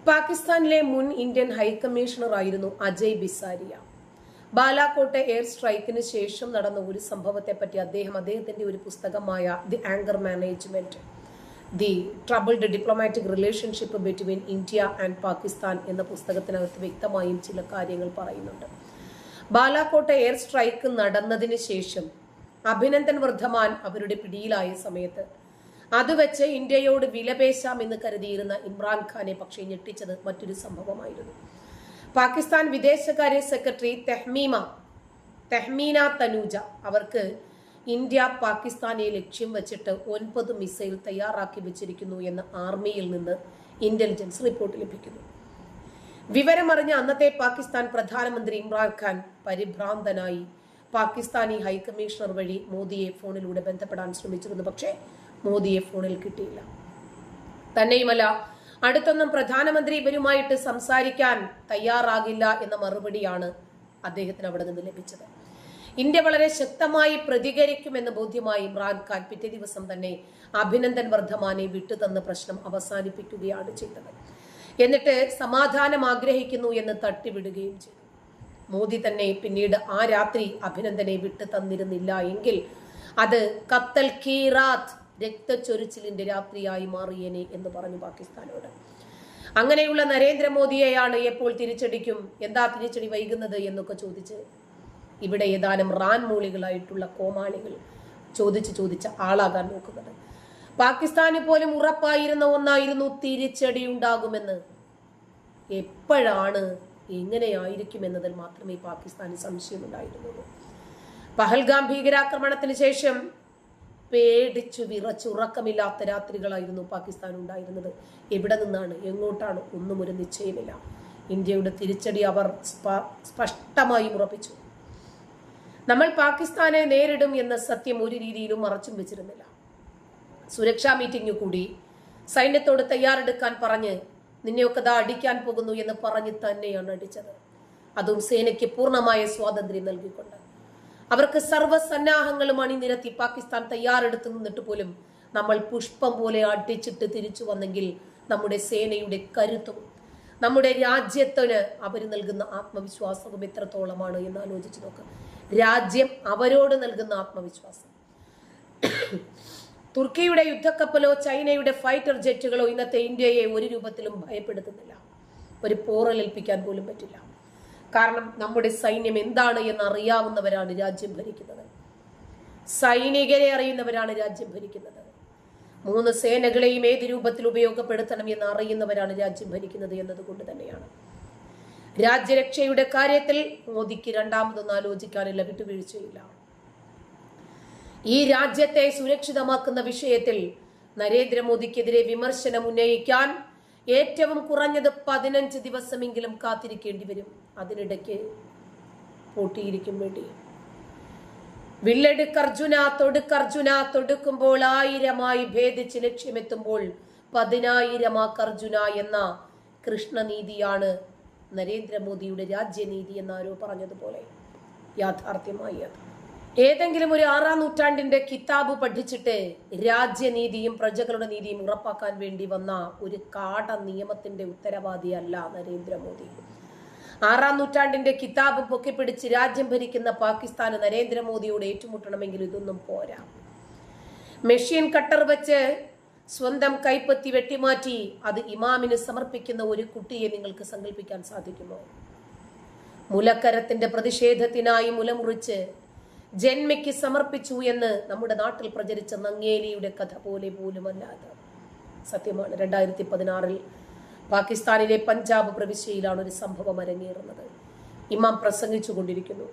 പാകിസ്ഥാനിലെ മുൻ Indian high commissioner ആയിരുന്നു അജയ് ബിസാരിയ. ബാലാകോട്ട് എയർ സ്ട്രൈക്കിന് ശേഷം നടന്ന ഒരു സംഭവത്തെ പറ്റി അദ്ദേഹത്തിന്റെ ഒരു പുസ്തകമായ the anger management, the troubled diplomatic relationship between India and Pakistan എന്ന പുസ്തകത്തിനകത്ത് വ്യക്തമായും ചില കാര്യങ്ങൾ പറയുന്നുണ്ട്. ബാലാകോട്ട് എയർ സ്ട്രൈക്ക് നടന്നതിന് ശേഷം അഭിനന്ദൻ വർദ്ധമാൻ അവരുടെ പിടിയിലായ സമയത്ത് അത് വെച്ച് ഇന്ത്യയോട് വിലപേശാം എന്ന് കരുതിയിരുന്ന ഇമ്രാൻഖാനെ പക്ഷേ ഞെട്ടിച്ചത് മറ്റൊരു സംഭവമായിരുന്നു. പാകിസ്ഥാൻ വിദേശകാര്യ സെക്രട്ടറി തെഹ്മീന തനൂജ അവർക്ക് ഇന്ത്യ പാകിസ്ഥാനെ ലക്ഷ്യം വെച്ചിട്ട് 9 മിസൈൽ തയ്യാറാക്കി വെച്ചിരിക്കുന്നു എന്ന് ആർമിയിൽ നിന്ന് ഇന്റലിജൻസ് റിപ്പോർട്ട് ലഭിക്കുന്നു. വിവരമറിഞ്ഞ അന്നത്തെ പാകിസ്ഥാൻ പ്രധാനമന്ത്രി ഇമ്രാൻഖാൻ പരിഭ്രാന്തനായി പാകിസ്ഥാനി ഹൈക്കമ്മീഷണർ വഴി മോദിയെ ഫോണിലൂടെ ബന്ധപ്പെടാൻ ശ്രമിച്ചിരുന്നു. പക്ഷേ മോദിയെ ഫോണിൽ കിട്ടിയില്ല. തന്നെയുമല്ല, അടുത്തൊന്നും പ്രധാനമന്ത്രി ഇവരുമായിട്ട് സംസാരിക്കാൻ തയ്യാറാകില്ല എന്ന മറുപടിയാണ് അദ്ദേഹത്തിന് അവിടെ നിന്ന് ലഭിച്ചത്. ഇന്ത്യ വളരെ ശക്തമായി പ്രതികരിക്കുമെന്ന് ബോധ്യമായി ഇമ്രാൻഖാൻ പിറ്റേ ദിവസം തന്നെ അഭിനന്ദൻ വർദ്ധമാനെ വിട്ടുതന്ന് പ്രശ്നം അവസാനിപ്പിക്കുകയാണ് ചെയ്തത്. എന്നിട്ട് സമാധാനം ആഗ്രഹിക്കുന്നു എന്ന് തട്ടിവിടുകയും ചെയ്തു. മോദി തന്നെ പിന്നീട് ആ രാത്രി അഭിനന്ദനെ വിട്ടു തന്നിരുന്നില്ല എങ്കിൽ അത് കത്തൽ കീ റാത്ത്, രക്തച്ചൊരിച്ചിലിന്റെ രാത്രിയായി മാറിയേനെ എന്ന് പറഞ്ഞു പാകിസ്ഥാനോട്. അങ്ങനെയുള്ള നരേന്ദ്രമോദിയെയാണ് എപ്പോൾ തിരിച്ചടിക്കും, എന്താ തിരിച്ചടി വൈകുന്നത് എന്നൊക്കെ ചോദിച്ച് ഇവിടെ ഏതാനും റാൻ മൂളികളായിട്ടുള്ള കോമാളികൾ ചോദിച്ച് ആളാകാൻ നോക്കുന്നത്. പാകിസ്ഥാന് പോലും ഉറപ്പായിരുന്ന ഒന്നായിരുന്നു തിരിച്ചടി ഉണ്ടാകുമെന്ന്. എപ്പോഴാണ്, എങ്ങനെയായിരിക്കും എന്നതിൽ മാത്രമേ പാകിസ്ഥാന് സംശയമുണ്ടായിരുന്നുള്ളൂ. പഹൽഗാം ഭീകരാക്രമണത്തിന് ശേഷം പേടിച്ചു വിറച്ചുറക്കമില്ലാത്ത രാത്രികളായിരുന്നു പാകിസ്ഥാൻ ഉണ്ടായിരുന്നത്. എവിടെ നിന്നാണ്, എങ്ങോട്ടാണ്, ഒന്നും ഒരു നിശ്ചയമില്ല. ഇന്ത്യയുടെ തിരിച്ചടി അവർ സ്പഷ്ടമായും ഉറപ്പിച്ചു. നമ്മൾ പാകിസ്ഥാനെ നേരിടും എന്ന സത്യം ഒരു രീതിയിലും മറച്ചും വെച്ചിരുന്നില്ല. സുരക്ഷാ മീറ്റിംഗ് കൂടി സൈന്യത്തോട് തയ്യാറെടുക്കാൻ പറഞ്ഞ് നിന്നെയൊക്കെ ദാ അടിക്കാൻ പോകുന്നു എന്ന് പറഞ്ഞ് തന്നെയാണ് അടിച്ചത്. അതും സേനയ്ക്ക് പൂർണ്ണമായ സ്വാതന്ത്ര്യം നൽകിക്കൊണ്ട്. അവർക്ക് സർവ്വസന്നാഹങ്ങളും അണിനിരത്തി പാകിസ്ഥാൻ തയ്യാറെടുത്ത് നിന്നിട്ട് പോലും നമ്മൾ പുഷ്പം പോലെ അടിച്ചിട്ട് തിരിച്ചു വന്നെങ്കിൽ നമ്മുടെ സേനയുടെ കരുത്തും നമ്മുടെ രാജ്യത്തിന് അവർ നൽകുന്ന ആത്മവിശ്വാസവും എത്രത്തോളമാണ് എന്ന് ആലോചിച്ച് നോക്കുക. രാജ്യം അവരോട് നൽകുന്ന ആത്മവിശ്വാസം. തുർക്കിയുടെ യുദ്ധക്കപ്പലോ ചൈനയുടെ ഫൈറ്റർ ജെറ്റുകളോ ഇന്നത്തെ ഇന്ത്യയെ ഒരു രൂപത്തിലും ഭയപ്പെടുത്തുന്നില്ല. ഒരു പോറലേൽപ്പിക്കാൻ പോലും പറ്റില്ല. കാരണം നമ്മുടെ സൈന്യം എന്താണ് എന്ന് അറിയാവുന്നവരാണ് രാജ്യം ഭരിക്കുന്നത്. സൈനികരെ അറിയുന്നവരാണ് രാജ്യം ഭരിക്കുന്നത്. 3 സേനകളെയും ഏത് രൂപത്തിൽ ഉപയോഗപ്പെടുത്തണം എന്ന് അറിയുന്നവരാണ് രാജ്യം ഭരിക്കുന്നത് എന്നതുകൊണ്ട് തന്നെയാണ് രാജ്യരക്ഷയുടെ കാര്യത്തിൽ മോദിക്ക് രണ്ടാമതൊന്നും ആലോചിക്കാനില്ല, വിട്ടുവീഴ്ചയില്ല. ഈ രാജ്യത്തെ സുരക്ഷിതമാക്കുന്ന വിഷയത്തിൽ നരേന്ദ്രമോദിക്കെതിരെ വിമർശനം ഉന്നയിക്കാൻ ഏറ്റവും കുറഞ്ഞത് 15 ദിവസമെങ്കിലും കാത്തിരിക്കേണ്ടി വരും. അതിനിടയ്ക്ക് പോട്ടിയിരിക്കും വേണ്ടി. വില്ലെടുക്കർജുന തൊടുക്കർജുന, തൊടുക്കുമ്പോൾ 1000 ഭേദിച്ച് ലക്ഷ്യമെത്തുമ്പോൾ 10,000 അർജുന എന്ന കൃഷ്ണനീതിയാണ് നരേന്ദ്രമോദിയുടെ രാജ്യനീതി എന്നാരോ പറഞ്ഞതുപോലെ യാഥാർത്ഥ്യമായി അത്. ഏതെങ്കിലും ഒരു 6ാം നൂറ്റാണ്ടിന്റെ കിതാബ് പഠിച്ചിട്ട് രാജ്യനീതിയും പ്രജകളുടെ നീതിയും ഉറപ്പാക്കാൻ വേണ്ടി വന്ന ഒരു കാട നിയമത്തിന്റെ ഉത്തരവാദിയല്ല നരേന്ദ്രമോദി. 6ാം നൂറ്റാണ്ടിന്റെ കിതാബ് പൊക്കിപ്പിടിച്ച് രാജ്യം ഭരിക്കുന്ന പാകിസ്ഥാന് നരേന്ദ്രമോദിയോട് ഏറ്റുമുട്ടണമെങ്കിൽ ഇതൊന്നും പോരാ. മെഷീൻ കട്ടർ വെച്ച് സ്വന്തം കൈപ്പത്തി വെട്ടിമാറ്റി അത് ഇമാമിന് സമർപ്പിക്കുന്ന ഒരു കുട്ടിയെ നിങ്ങൾക്ക് സങ്കല്പിക്കാൻ സാധിക്കുമോ? മുലക്കരത്തിന്റെ പ്രതിഷേധത്തിനായി മുലമുറിച്ച് ജന്മയ്ക്ക് സമർപ്പിച്ചു എന്ന് നമ്മുടെ നാട്ടിൽ പ്രചരിച്ച നങ്ങേലിയുടെ കഥ പോലെ പോലുമല്ലാതെ സത്യമാണ്. 2016 പാകിസ്ഥാനിലെ പഞ്ചാബ് പ്രവിശ്യയിലാണ് ഒരു സംഭവം അരങ്ങേറുന്നത്. ഇമാം പ്രസംഗിച്ചു കൊണ്ടിരിക്കുന്നു.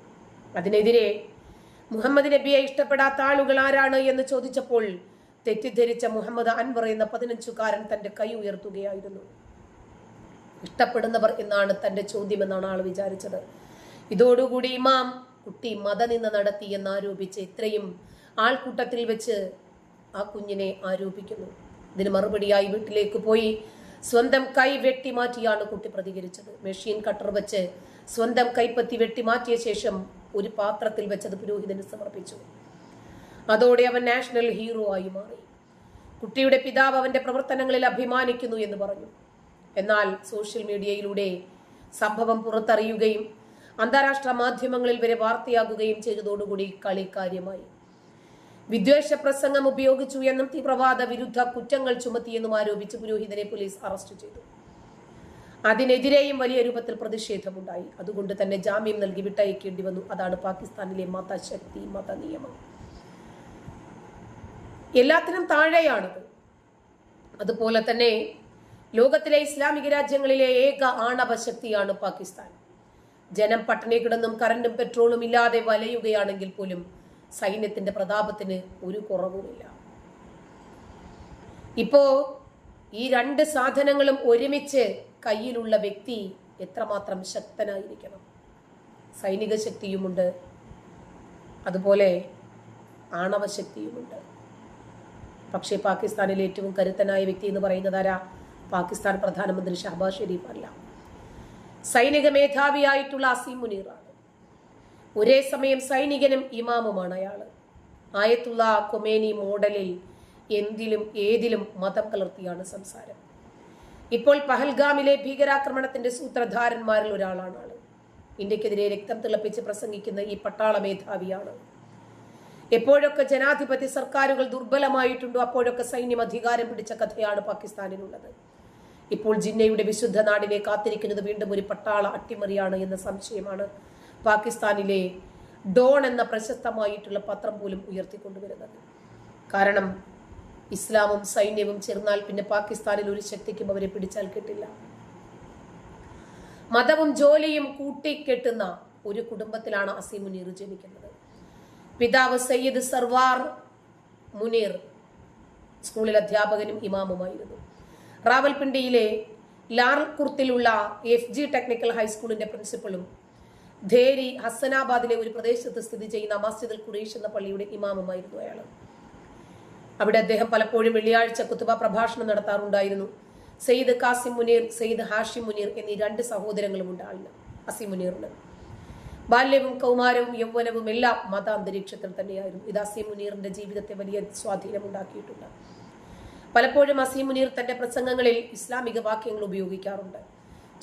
അതിനെതിരെ മുഹമ്മദ് നബിയെ ഇഷ്ടപ്പെടാത്ത ആളുകൾ ആരാണ് എന്ന് ചോദിച്ചപ്പോൾ തെറ്റിദ്ധരിച്ച മുഹമ്മദ് അൻവർ എന്ന 15കാരൻ തന്റെ കൈ ഉയർത്തുകയായിരുന്നു. ഇഷ്ടപ്പെടുന്നവർ എന്നാണ് തന്റെ ചോദ്യം എന്നാണ് ആൾ വിചാരിച്ചത്. ഇതോടുകൂടി ഇമാം കുട്ടി മതനിന്ദ നടത്തി എന്നാരോപിച്ച് ഇത്രയും ആൾക്കൂട്ടത്തിൽ വെച്ച് ആ കുഞ്ഞിനെ ആരോപിക്കുന്നു. ഇതിന് മറുപടിയായി വീട്ടിലേക്ക് പോയി സ്വന്തം കൈ വെട്ടിമാറ്റിയാണ് കുട്ടി പ്രതികരിച്ചത്. മെഷീൻ കട്ടർ വെച്ച് സ്വന്തം കൈപ്പത്തി വെട്ടിമാറ്റിയ ശേഷം ഒരു പാത്രത്തിൽ വെച്ചത് പുരോഹിതന് സമർപ്പിച്ചു. അതോടെ അവൻ നാഷണൽ ഹീറോ ആയി മാറി. കുട്ടിയുടെ പിതാവ് അവന്റെ പ്രവർത്തനങ്ങളിൽ അഭിമാനിക്കുന്നു എന്ന് പറഞ്ഞു. എന്നാൽ സോഷ്യൽ മീഡിയയിലൂടെ സംഭവം പുറത്തറിയുകയും അന്താരാഷ്ട്ര മാധ്യമങ്ങളിൽ വരെ വാർത്തയാകുകയും ചെയ്തതോടുകൂടി കളി കാര്യമായി. വിദ്വേഷ പ്രസംഗം ഉപയോഗിച്ചു എന്നും തീവ്രവാദ വിരുദ്ധ കുറ്റങ്ങൾ ചുമത്തിയെന്നും ആരോപിച്ച് പുരോഹിതനെ പോലീസ് അറസ്റ്റ് ചെയ്തു. അതിനെതിരെയും വലിയ രൂപത്തിൽ പ്രതിഷേധമുണ്ടായി. അതുകൊണ്ട് തന്നെ ജാമ്യം നൽകി വിട്ടയക്കേണ്ടി വന്നു. അതാണ് പാകിസ്ഥാനിലെ മതശക്തി, മതനിയമം. എല്ലാത്തിനും താഴെയാണത്. അതുപോലെ തന്നെ ലോകത്തിലെ ഇസ്ലാമിക രാജ്യങ്ങളിലെ ഏക ആണവ ശക്തിയാണ് പാകിസ്ഥാൻ. ജനം പട്ടിണി കിടന്നും കറണ്ടും പെട്രോളും ഇല്ലാതെ വലയുകയാണെങ്കിൽ പോലും സൈന്യത്തിന്റെ പ്രതാപത്തിന് ഒരു കുറവുമില്ല. ഇപ്പോ ഈ രണ്ട് സാധനങ്ങളും ഒരുമിച്ച് കയ്യിലുള്ള വ്യക്തി എത്രമാത്രം ശക്തനായിരിക്കണം. സൈനിക ശക്തിയുമുണ്ട്, അതുപോലെ ആണവ ശക്തിയുമുണ്ട്. പക്ഷേ പാകിസ്ഥാനിലെ ഏറ്റവും കരുത്തനായ വ്യക്തി എന്ന് പറയുന്നത് ആരാ? പാകിസ്ഥാൻ പ്രധാനമന്ത്രി ഷഹബാസ് ഷെരീഫ് അല്ല, സൈനിക മേധാവിയായിട്ടുള്ള അസീം മുനീറാണ്. ഒരേ സമയം സൈനികനും ഇമാമുമാണ് അയാള്. ആയത്തുള്ള ഖൊമേനി മോഡലിൽ എന്തിലും ഏതിലും മതം കലർത്തിയാണ് സംസാരം. ഇപ്പോൾ പഹൽഗാമിലെ ഭീകരാക്രമണത്തിന്റെ സൂത്രധാരന്മാരിൽ ഒരാളാണ് ആള്. ഇന്ത്യക്കെതിരെ രക്തം തിളപ്പിച്ച് പ്രസംഗിക്കുന്ന ഈ പട്ടാള മേധാവിയാണ്. എപ്പോഴൊക്കെ ജനാധിപത്യ സർക്കാരുകൾ ദുർബലമായിട്ടുണ്ടോ അപ്പോഴൊക്കെ സൈന്യം അധികാരം പിടിച്ച കഥയാണ് പാകിസ്ഥാനിലുള്ളത്. ഇപ്പോൾ ജിന്നയുടെ വിശുദ്ധ നാടിനെ കാത്തിരിക്കുന്നത് വീണ്ടും ഒരു പട്ടാള അട്ടിമറിയാണ് എന്ന സംശയമാണ് പാകിസ്ഥാനിലെ ഡോൺ എന്ന പ്രശസ്തമായിട്ടുള്ള പത്രം പോലും ഉയർത്തിക്കൊണ്ടുവരുന്നത്. കാരണം ഇസ്ലാമും സൈന്യവും ചേർന്നാൽ പിന്നെ പാകിസ്ഥാനിൽ ഒരു ശക്തിക്കും അവരെ പിടിച്ചാൽ കിട്ടില്ല. മതവും ജോലിയും കൂട്ടിക്കെട്ടുന്ന ഒരു കുടുംബത്തിലാണ് അസീം മുനീർ ജനിക്കുന്നത്. പിതാവ് സയ്യിദ് സർവാർ മുനീർ സ്കൂളിൽ അധ്യാപകനും ഇമാമുമായിരുന്നു. റാവൽപിണ്ടിയിലെ ലാർകുർത്തിലുള്ള FG ടെക്നിക്കൽ ഹൈസ്കൂളിന്റെ പ്രിൻസിപ്പളും ധേരി ഹസനാബാദിലെ ഒരു പ്രദേശത്ത് സ്ഥിതി ചെയ്യുന്ന മസ്ജിദുൽ ഖുറൈഷ് എന്ന പള്ളിയുടെ ഇമാമുമായിരുന്നു അയാൾ. അവിടെ അദ്ദേഹം പലപ്പോഴും വെള്ളിയാഴ്ച കുത്തുബ പ്രഭാഷണം നടത്താറുണ്ടായിരുന്നു. സയ്യിദ് കാസിം മുനീർ, സയ്യിദ് ഹാഷിം മുനീർ എന്നീ രണ്ട് സഹോദരങ്ങളും ഉണ്ട് ആളിന്, അസീം മുനീറിന്. ബാല്യവും കൗമാരവും യൗവനവും എല്ലാം മത അന്തരീക്ഷത്തിൽ തന്നെയായിരുന്നു. ഇത് അസീം മുനീറിന്റെ ജീവിതത്തെ വലിയ സ്വാധീനമുണ്ടാക്കിയിട്ടുണ്ട്. പലപ്പോഴും അസീം മുനീർ തന്റെ പ്രസംഗങ്ങളിൽ ഇസ്ലാമിക വാക്യങ്ങൾ ഉപയോഗിക്കാറുണ്ട്.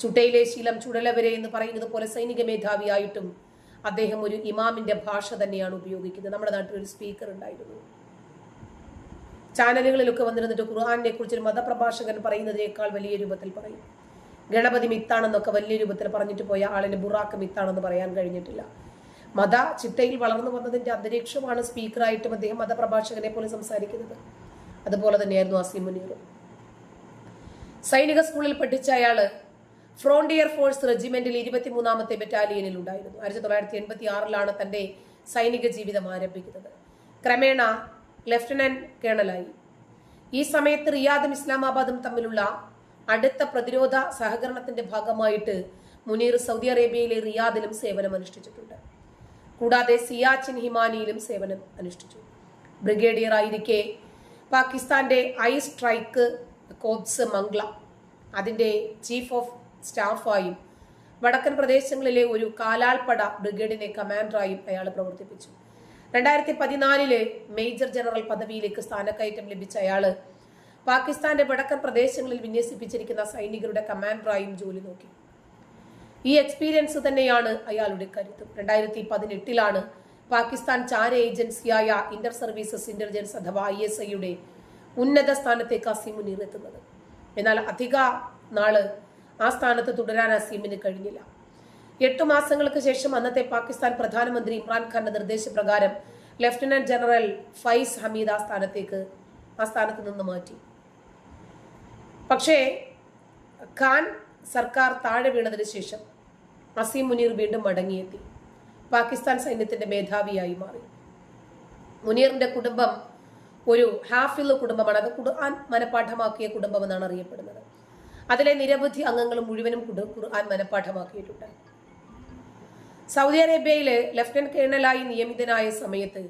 ചുട്ടയിലെ ശീലം ചുടലവരെ എന്ന് പറയുന്നത് പോലെ സൈനിക മേധാവിയായിട്ടും അദ്ദേഹം ഒരു ഇമാമിന്റെ ഭാഷ തന്നെയാണ് ഉപയോഗിക്കുന്നത്. നമ്മുടെ നാട്ടിൽ ഒരു സ്പീക്കർ ഉണ്ടായിരുന്നു. ചാനലുകളിലൊക്കെ വന്നിരുന്നിട്ട് ഖുർആനെ കുറിച്ച് ഒരു മതപ്രഭാഷകൻ പറയുന്നതിനേക്കാൾ വലിയ രൂപത്തിൽ പറയും. ഗണപതി മിത്താണെന്നൊക്കെ വലിയ രൂപത്തിൽ പറഞ്ഞിട്ട് പോയ ആളിന് ബുറാക്ക് മിത്താണെന്ന് പറയാൻ കഴിഞ്ഞിട്ടില്ല. മത ചിട്ടയിൽ വളർന്നു വന്നതിന്റെ അന്തരീക്ഷമാണ് സ്പീക്കറായിട്ടും അദ്ദേഹം മതപ്രഭാഷകനെ പോലെ സംസാരിക്കുന്നത്. അതുപോലെ തന്നെയായിരുന്നു അസീം മുനീർ. സൈനിക സ്കൂളിൽ പഠിച്ച അയാള് ഫ്രോണ്ടിയർ ഫോഴ്സ് റെജിമെന്റിൽ 23ാമത്തെ ബറ്റാലിയനിൽ ഉണ്ടായിരുന്നു. 1986 തന്റെ സൈനിക ജീവിതം ആരംഭിക്കുന്നത്. ക്രമേണ ലഫ്റ്റനന്റ് കേണലായി. ഈ സമയത്ത് റിയാദും ഇസ്ലാമാബാദും തമ്മിലുള്ള അടുത്ത പ്രതിരോധ സഹകരണത്തിന്റെ ഭാഗമായിട്ട് മുനീർ സൗദി അറേബ്യയിലെ റിയാദിലും സേവനം അനുഷ്ഠിച്ചിട്ടുണ്ട്. കൂടാതെ സിയാച്ചിൻ ഹിമാനിയിലും സേവനം അനുഷ്ഠിച്ചു. ബ്രിഗേഡിയർ ആയിരിക്കെ പാകിസ്ഥാന്റെ ഐ സ്ട്രൈക്ക് കോപ്സ് മംഗ്ല അതിന്റെ ചീഫ് ഓഫ് സ്റ്റാഫായും വടക്കൻ പ്രദേശങ്ങളിലെ ഒരു കാലാൾപ്പട ബ്രിഗേഡിനെ കമാൻഡറായും അയാൾ പ്രവർത്തിപ്പിച്ചു. 2014 മേജർ ജനറൽ പദവിയിലേക്ക് സ്ഥാനക്കയറ്റം ലഭിച്ച അയാള് പാകിസ്ഥാന്റെ വടക്കൻ പ്രദേശങ്ങളിൽ വിന്യസിപ്പിച്ചിരിക്കുന്ന സൈനികരുടെ കമാൻഡറായും ജോലി നോക്കി. ഈ എക്സ്പീരിയൻസ് തന്നെയാണ് അയാളുടെ കരുത്തും. 2018 പാകിസ്ഥാൻ ചാര ഏജൻസിയായ ഇന്റർ സർവീസസ് ഇന്റലിജൻസ് അഥവാ ISIയുടെ ഉന്നത സ്ഥാനത്തേക്ക് അസീം മുനീർ എത്തുന്നത്. എന്നാൽ അധിക നാള് ആ സ്ഥാനത്ത് തുടരാൻ അസീമിന് കഴിഞ്ഞില്ല. 8 മാസങ്ങൾക്ക് ശേഷം അന്നത്തെ പാകിസ്ഥാൻ പ്രധാനമന്ത്രി ഇമ്രാൻഖാന്റെ നിർദ്ദേശപ്രകാരം ലഫ്റ്റനന്റ് ജനറൽ ഫൈസ് ഹമീദ് ആ സ്ഥാനത്ത് നിന്ന് മാറ്റി. പക്ഷേ ഖാൻ സർക്കാർ താഴെ വീണതിന് ശേഷം അസീം മുനീർ വീണ്ടും മടങ്ങിയെത്തി. പാകിസ്ഥാൻ സൈന്യത്തിന്റെ മേധാവിയായി മാറി. മുനീറിന്റെ കുടുംബം ഒരു ഹാഫിള് കുടുംബമാണ്. അത് ഖുർആൻ മനഃപ്പാഠമാക്കിയ കുടുംബം എന്നാണ് അറിയപ്പെടുന്നത്. അതിലെ നിരവധി അംഗങ്ങൾ മുഴുവനും ഖുർആൻ മനഃപ്പാഠമാക്കിയിട്ടുണ്ട്. സൗദി അറേബ്യയിലെ ലഫ്റ്റനന്റ് കേണലായി നിയമിതനായ സമയത്ത്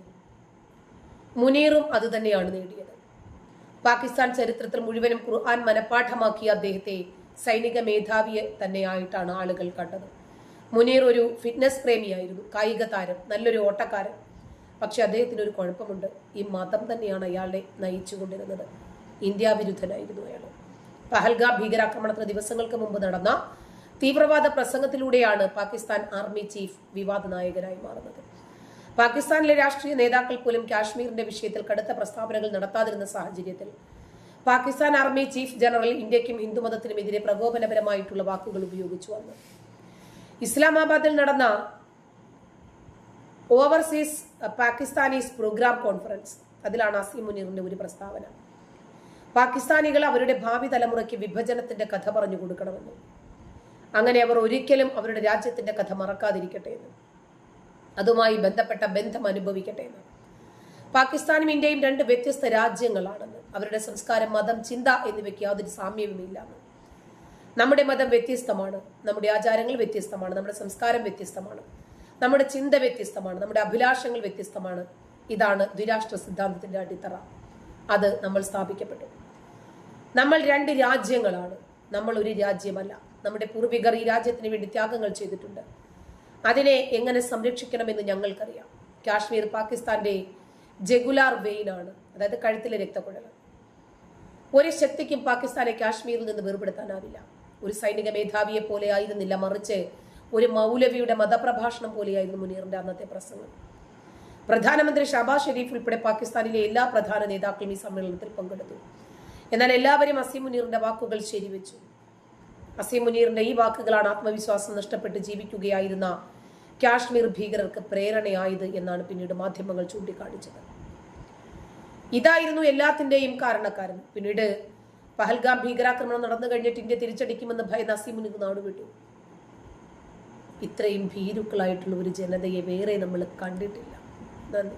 മുനീറും അത് തന്നെയാണ് നേടിയത്. പാകിസ്ഥാൻ ചരിത്രത്തിൽ മുഴുവനും ഖുർആൻ മനഃപ്പാഠമാക്കിയ അദ്ദേഹത്തെ സൈനിക മേധാവിയെ തന്നെയായിട്ടാണ് ആളുകൾ കണ്ടത്. മുനീർ ഒരു ഫിറ്റ്നസ് പ്രേമിയായിരുന്നു, കായിക താരം, നല്ലൊരു ഓട്ടക്കാരൻ. പക്ഷെ അദ്ദേഹത്തിന് ഒരു കുഴപ്പമുണ്ട്. ഈ മതം തന്നെയാണ് അയാളെ നയിച്ചുകൊണ്ടിരുന്നത്. ഇന്ത്യ വിരുദ്ധനായിരുന്നു അയാൾ. പഹൽഗാം ഭീകരാക്രമണത്തിന് ദിവസങ്ങൾക്ക് മുമ്പ് നടന്ന തീവ്രവാദ പ്രസംഗത്തിലൂടെയാണ് പാകിസ്ഥാൻ ആർമി ചീഫ് വിവാദ നായകനായി മാറുന്നത്. പാകിസ്ഥാനിലെ രാഷ്ട്രീയ നേതാക്കൾ പോലും കാശ്മീരിന്റെ വിഷയത്തിൽ കടുത്ത പ്രസ്താവനകൾ നടത്താതിരുന്ന സാഹചര്യത്തിൽ പാകിസ്ഥാൻ ആർമി ചീഫ് ജനറൽ ഇന്ത്യക്കും ഹിന്ദുമതത്തിനുമെതിരെ പ്രകോപനപരമായിട്ടുള്ള വാക്കുകൾ ഉപയോഗിച്ചു വന്നു. ഇസ്ലാമാബാദിൽ നടന്ന ഓവർസീസ് പാകിസ്ഥാനീസ് പ്രോഗ്രാം കോൺഫറൻസ്, അതിലാണ് അസീം മുനീറിന്റെ ഒരു പ്രസ്താവന. പാകിസ്ഥാനികൾ അവരുടെ ഭാവി തലമുറയ്ക്ക് വിഭജനത്തിന്റെ കഥ പറഞ്ഞു കൊടുക്കണമെന്ന്, അങ്ങനെ അവർ ഒരിക്കലും അവരുടെ രാജ്യത്തിന്റെ കഥ മറക്കാതിരിക്കട്ടെ എന്ന്, അതുമായി ബന്ധപ്പെട്ട ബന്ധം അനുഭവിക്കട്ടെ എന്ന്. പാകിസ്ഥാനും ഇന്ത്യയും രണ്ട് വ്യത്യസ്ത രാജ്യങ്ങളാണെന്ന്, അവരുടെ സംസ്കാരം, മതം, ചിന്ത എന്നിവയ്ക്ക് യാതൊരു സാമ്യവുമില്ലാന്ന്. നമ്മുടെ മതം വ്യത്യസ്തമാണ്, നമ്മുടെ ആചാരങ്ങൾ വ്യത്യസ്തമാണ്, നമ്മുടെ സംസ്കാരം വ്യത്യസ്തമാണ്, നമ്മുടെ ചിന്ത വ്യത്യസ്തമാണ്, നമ്മുടെ അഭിലാഷങ്ങൾ വ്യത്യസ്തമാണ്. ഇതാണ് ദ്വിരാഷ്ട്ര സിദ്ധാന്തത്തിന്റെ അടിത്തറ. അത് നമ്മൾ സ്ഥാപിക്കപ്പെട്ടു. നമ്മൾ രണ്ട് രാജ്യങ്ങളാണ്, നമ്മൾ ഒരു രാജ്യമല്ല. നമ്മുടെ പൂർവികർ ഈ രാജ്യത്തിന് വേണ്ടി ത്യാഗങ്ങൾ ചെയ്തിട്ടുണ്ട്. അതിനെ എങ്ങനെ സംരക്ഷിക്കണമെന്ന് ഞങ്ങൾക്കറിയാം. കാശ്മീർ പാകിസ്ഥാന്റെ ജഗുലാർ വെയിനാണ്, അതായത് കഴുത്തിലെ രക്തക്കുഴൽ. ഒരു ശക്തിക്കും പാകിസ്ഥാനെ കാശ്മീരിൽ നിന്ന് വേർപെടുത്താനാവില്ല. ഒരു സൈനിക മേധാവിയെ പോലെ ആയിരുന്നില്ല, മറിച്ച് ഒരു മൗലവിയുടെ മതപ്രഭാഷണം പോലെയായിരുന്നു മുനീറിന്റെ അന്നത്തെ പ്രസംഗം. പ്രധാനമന്ത്രി ഷഹബാസ് ഷെരീഫ് ഉൾപ്പെടെ പാകിസ്ഥാനിലെ എല്ലാ പ്രധാന നേതാക്കളും ഈ സമ്മേളനത്തിൽ പങ്കെടുത്തു. എന്നാൽ എല്ലാവരും അസീം മുനീറിന്റെ വാക്കുകൾ ശരിവെച്ചു. അസീം മുനീറിന്റെ ഈ വാക്കുകളാണ് ആത്മവിശ്വാസം നഷ്ടപ്പെട്ട് ജീവിക്കുകയായിരുന്ന കാശ്മീർ ഭീകരർക്ക് പ്രേരണയായത് എന്നാണ് പിന്നീട് മാധ്യമങ്ങൾ ചൂണ്ടിക്കാണിച്ചത്. ഇതായിരുന്നു എല്ലാത്തിന്റെയും കാരണക്കാരൻ. പിന്നീട് പഹൽഗാം ഭീകരാക്രമണം നടന്നു കഴിഞ്ഞിട്ട് ഇന്ത്യ തിരിച്ചടിക്കുമെന്ന് ഭയന്ന് അസീം മുനീർ നാടുവിട്ടു. ഇത്രയും ഭീരുക്കളായിട്ടുള്ള ഒരു ജനതയെ വേറെ നമ്മൾ കണ്ടിട്ടില്ല. നന്ദി.